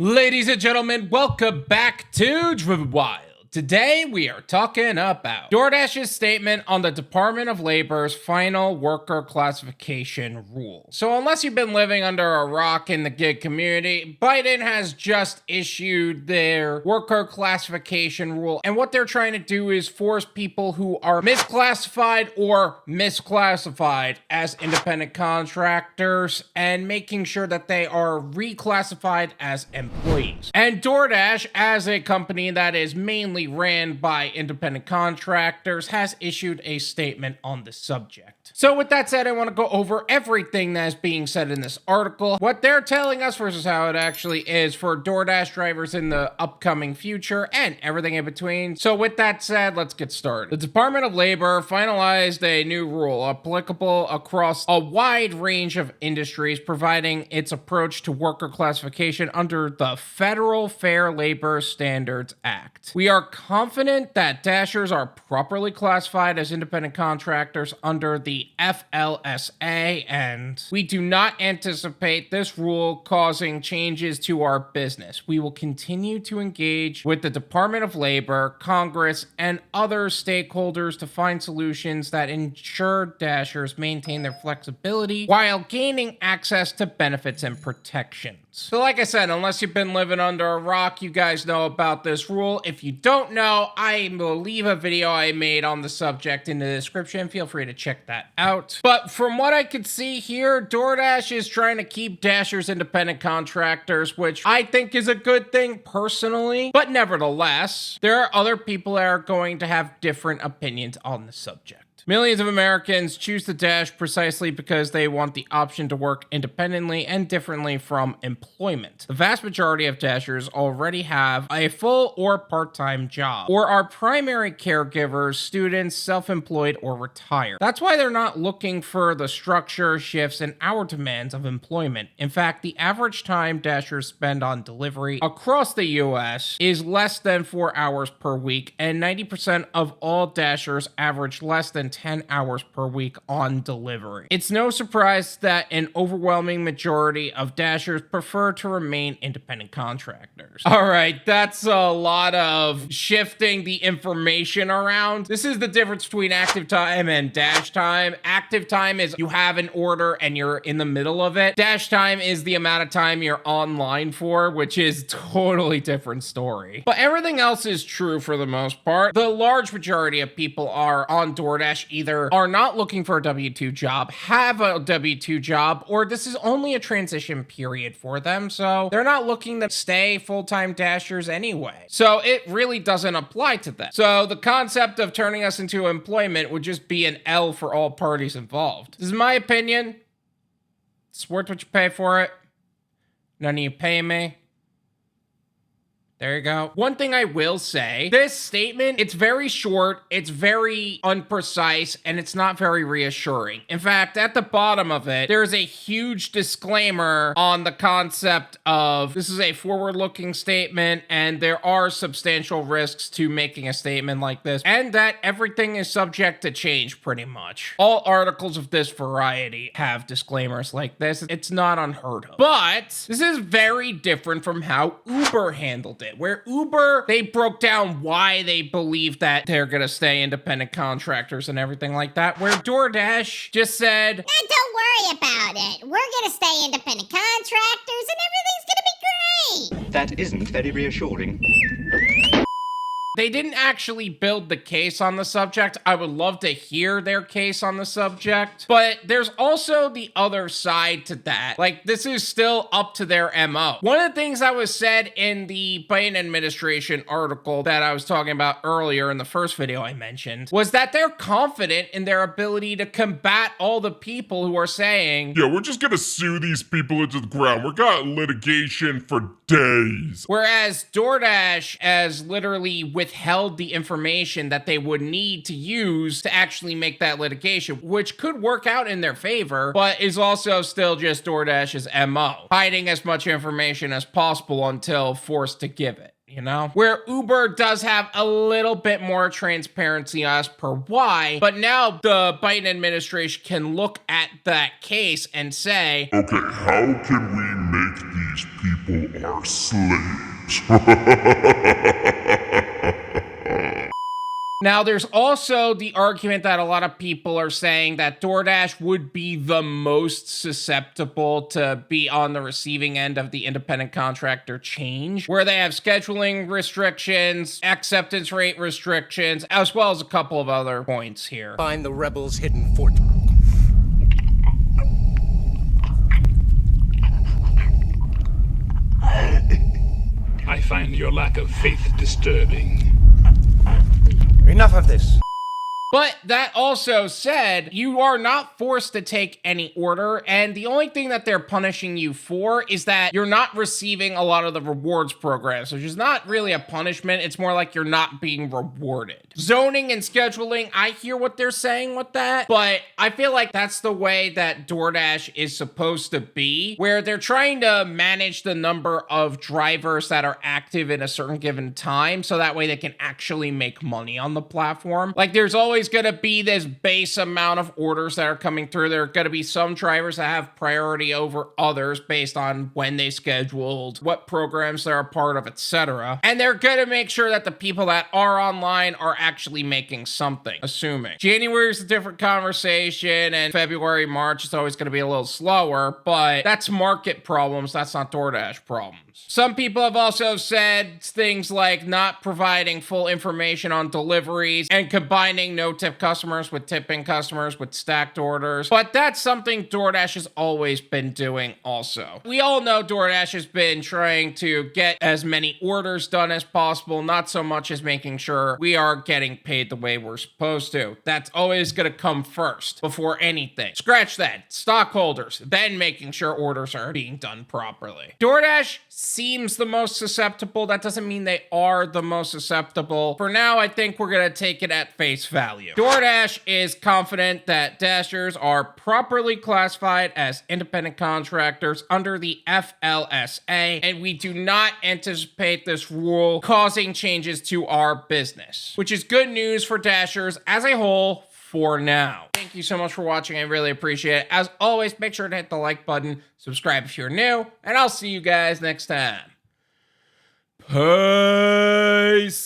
Ladies and gentlemen, welcome back to Driven Wyld. Today, we are talking about DoorDash's statement on the Department of Labor's final worker classification rule. So unless you've been living under a rock in the gig community, Biden has just issued their worker classification rule. And what they're trying to do is force people who are misclassified or misclassified as independent contractors and making sure that they are reclassified as employees. And DoorDash, as a company that is mainly ran by independent contractors, has issued a statement on the subject. So with that said, I want to go over everything that is being said in this article, what they're telling us versus how it actually is for DoorDash drivers in the upcoming future, and everything in between. So with that said, let's get started. The Department of Labor finalized a new rule applicable across a wide range of industries, providing its approach to worker classification under the Federal Fair Labor Standards Act. We are confident that Dashers are properly classified as independent contractors under the FLSA, and we do not anticipate this rule causing changes to our business. We will continue to engage with the Department of Labor, Congress, and other stakeholders to find solutions that ensure Dashers maintain their flexibility while gaining access to benefits and protections. So like I said, unless you've been living under a rock, you guys know about this rule. If you don't know, I will leave a video I made on the subject in the description. Feel free to check that out. But from what I could see here, DoorDash is trying to keep Dashers independent contractors, which I think is a good thing personally. But nevertheless, there are other people that are going to have different opinions on the subject. Millions of Americans choose to Dash precisely because they want the option to work independently and differently from employment. The vast majority of Dashers already have a full or part-time job, or are primary caregivers, students, self-employed, or retired. That's why they're not looking for the structure, shifts, and hour demands of employment. In fact, the average time Dashers spend on delivery across the US is less than 4 hours per week, and 90% of all Dashers average less than 10 hours per week on delivery. It's no surprise that an overwhelming majority of Dashers prefer to remain independent contractors. All right, that's a lot of shifting the information around. This is the difference between active time and dash time. Active time is you have an order and you're in the middle of it. Dash time is the amount of time you're online for, which is totally different story. But everything else is true for the most part. The large majority of people are on DoorDash either are not looking for a W-2 job, have a W-2 job, or this is only a transition period for them, so they're not looking to stay full-time Dashers anyway. So it really doesn't apply to them. So the concept of turning us into employment would just be an L for all parties involved. This is my opinion. It's worth what you pay for it. None of you pay me. There you go. One thing I will say, this statement, it's very short, it's very unprecise, and it's not very reassuring. In fact, at the bottom of it, there's a huge disclaimer on the concept of this is a forward-looking statement, and there are substantial risks to making a statement like this, and that everything is subject to change pretty much. All articles of this variety have disclaimers like this. It's not unheard of. But this is very different from how Uber handled it, where Uber, they broke down why they believe that they're gonna stay independent contractors and everything like that, where DoorDash just said, don't worry about it. We're gonna stay independent contractors and everything's gonna be great. That isn't very reassuring. they didn't actually build the case on the subject. I would love to hear their case on the subject, but there's also the other side to that. Like, this is still up to their MO. One of the things that was said in the Biden administration article that I was talking about earlier in the first video I mentioned was that they're confident in their ability to combat all the people who are saying, yeah, we're just gonna sue these people into the ground. We're got litigation for days. Whereas DoorDash has literally withheld the information that they would need to use to actually make that litigation, which could work out in their favor, but is also still just DoorDash's MO, hiding as much information as possible until forced to give it. You know, where Uber does have a little bit more transparency as per why, but now the Biden administration can look at that case and say, okay, how can we make these people Our slaves. Now, there's also the argument that a lot of people are saying that DoorDash would be the most susceptible to be on the receiving end of the independent contractor change, where they have scheduling restrictions, acceptance rate restrictions, as well as a couple of other points here. Find the rebels' hidden fort. I find your lack of faith disturbing. Enough of this. But that also said, you are not forced to take any order, and the only thing that they're punishing you for is that you're not receiving a lot of the rewards programs, which is not really a punishment. It's more like you're not being rewarded. Zoning and scheduling, I hear what they're saying with that, but I feel like that's the way that DoorDash is supposed to be, where they're trying to manage the number of drivers that are active in a certain given time, so that way they can actually make money on the platform. Like, there's always going to be this base amount of orders that are coming through. There are going to be some drivers that have priority over others based on when they scheduled, what programs they're a part of, etc. And they're going to make sure that the people that are online are actually making something, assuming. January is a different conversation, and February, March is always going to be a little slower, but that's market problems. That's not DoorDash problems. Some people have also said things like not providing full information on deliveries and combining no-tip customers with tipping customers with stacked orders. But that's something DoorDash has always been doing also. We all know DoorDash has been trying to get as many orders done as possible, not so much as making sure we are getting paid the way we're supposed to. That's always going to come first before anything. Scratch that. Stockholders, then making sure orders are being done properly. DoorDash seems the most susceptible. That doesn't mean they are the most susceptible. For now, I think we're going to take it at face value. DoorDash is confident that Dashers are properly classified as independent contractors under the FLSA, and we do not anticipate this rule causing changes to our business, which is good news for Dashers as a whole for now. Thank you so much for watching. I really appreciate it. As always, make sure to hit the like button, subscribe if you're new, and I'll see you guys next time. Peace.